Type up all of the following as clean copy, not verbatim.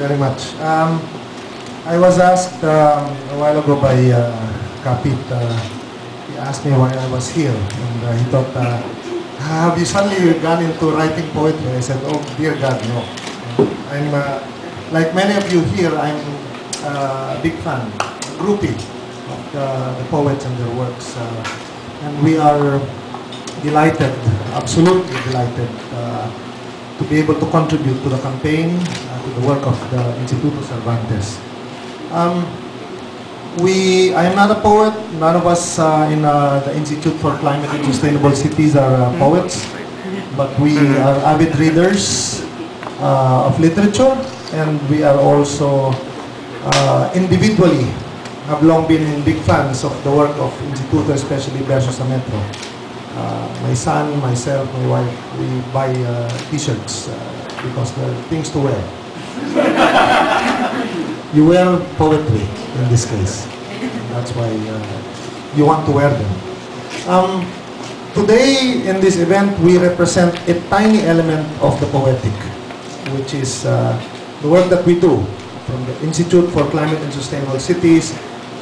very much. I was asked a while ago by Kapit. He asked me why I was here, and he thought, have you suddenly gone into writing poetry? I said, oh dear God, no. I'm, like many of you here, I'm a big fan, a groupie of the poets and their works. And we are delighted, absolutely delighted, to be able to contribute to the campaign, to the work of the Instituto Cervantes. I am not a poet. None of us in the Institute for Climate and Sustainable Cities are poets, but we are avid readers of literature, and we are also individually have long been big fans of the work of Instituto, especially Berso sa Metro. My son, myself, my wife, we buy t-shirts because they're things to wear. You wear poetry in this case. And that's why you want to wear them. Today in this event we represent a tiny element of the poetic, which is the work that we do from the Institute for Climate and Sustainable Cities.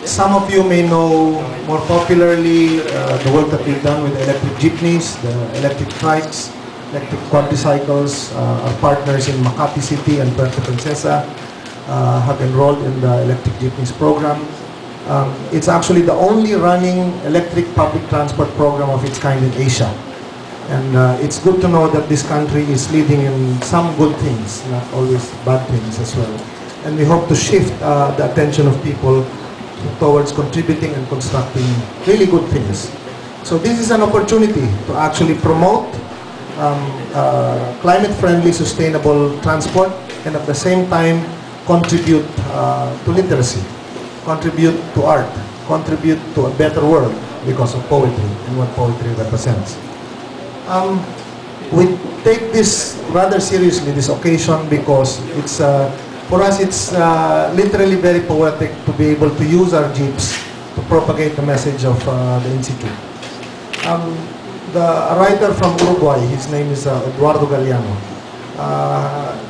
Some of you may know more popularly the work that we've done with electric jeepneys, the electric trikes, electric quadricycles. Our partners in Makati City and Puerto Princesa have enrolled in the electric jeepneys program. It's actually the only running electric public transport program of its kind in Asia. And it's good to know that this country is leading in some good things, not always bad things as well. And we hope to shift the attention of people towards contributing and constructing really good things. So this is an opportunity to actually promote climate-friendly, sustainable transport, and at the same time contribute to literacy, contribute to art, contribute to a better world because of poetry and what poetry represents. We take this rather seriously, this occasion, because it's for us, it's literally very poetic to be able to use our jeeps to propagate the message of the Institute. A writer from Uruguay, his name is Eduardo Galeano,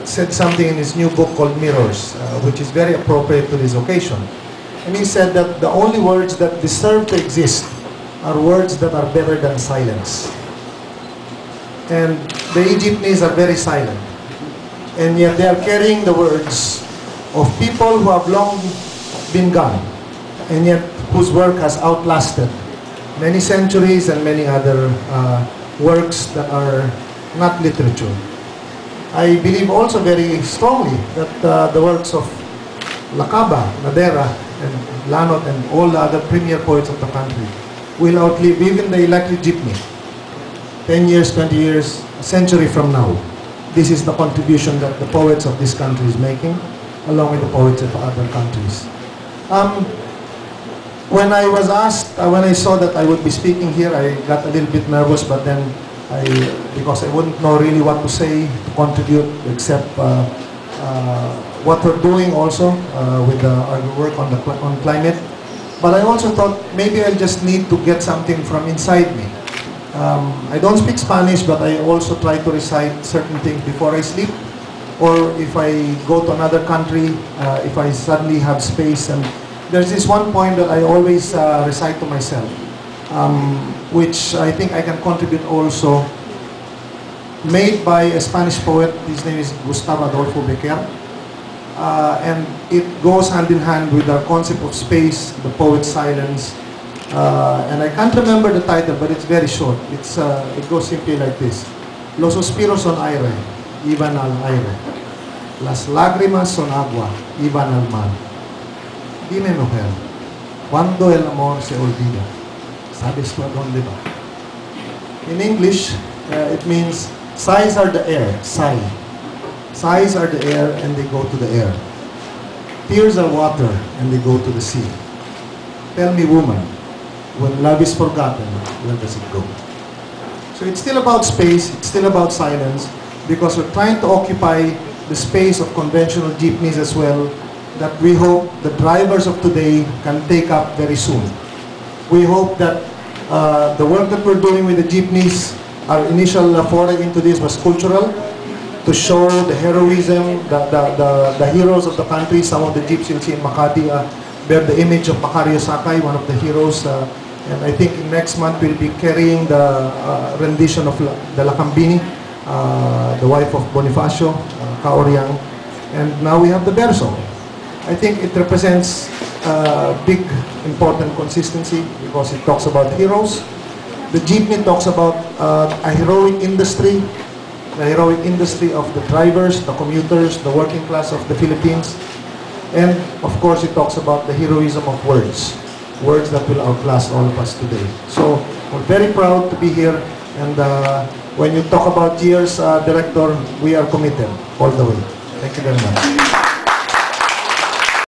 said something in his new book called Mirrors, which is very appropriate to this occasion. And he said that the only words that deserve to exist are words that are better than silence. And the jeepneys are very silent. And yet they are carrying the words of people who have long been gone, and yet whose work has outlasted many centuries and many other works that are not literature. I believe also very strongly that the works of Lacaba, Nadera, and Lanot, and all the other premier poets of the country will outlive even the electric jeepney. 10 years, 20 years, a century from now. This is the contribution that the poets of this country is making, along with the poets of other countries. When I was asked, when I saw that I would be speaking here, I got a little bit nervous, but then because I wouldn't know really what to say to contribute, except what we're doing also with our work on climate. But I also thought maybe I'll just need to get something from inside me. I don't speak Spanish, but I also try to recite certain things before I sleep, or if I go to another country, if I suddenly have space. And there's this one point that I always recite to myself, which I think I can contribute also, made by a Spanish poet. His name is Gustavo Adolfo Becker, and it goes hand in hand with our concept of space, the poet's silence. And I can't remember the title, but it's very short. It goes simply like this. Los suspiros son aire, iban al aire. Las lágrimas son agua, iban al mar. Dime, mujer, cuando el amor se olvida, ¿sabes tú a dónde va? In English, it means sighs are the air, sigh. Sighs are the air, and they go to the air. Tears are water, and they go to the sea. Tell me, woman, when love is forgotten, where does it go? So it's still about space, it's still about silence, because we're trying to occupy the space of conventional jeepneys as well, that we hope the drivers of today can take up very soon. We hope that the work that we're doing with the jeepneys, our initial foray into this was cultural, to show the heroism, the heroes of the country. Some of the jeeps you'll see in Makati bear the image of Macario Sakay, one of the heroes. And I think next month we'll be carrying the rendition of the Lakambini, the wife of Bonifacio, Kaoryang. And now we have the Berso. I think it represents big, important consistency because it talks about heroes. The jeepney talks about a heroic industry, the heroic industry of the drivers, the commuters, the working class of the Philippines. And of course, it talks about the heroism of words, words that will outlast all of us today. So we're very proud to be here. And when you talk about years, Director, we are committed all the way. Thank you very much.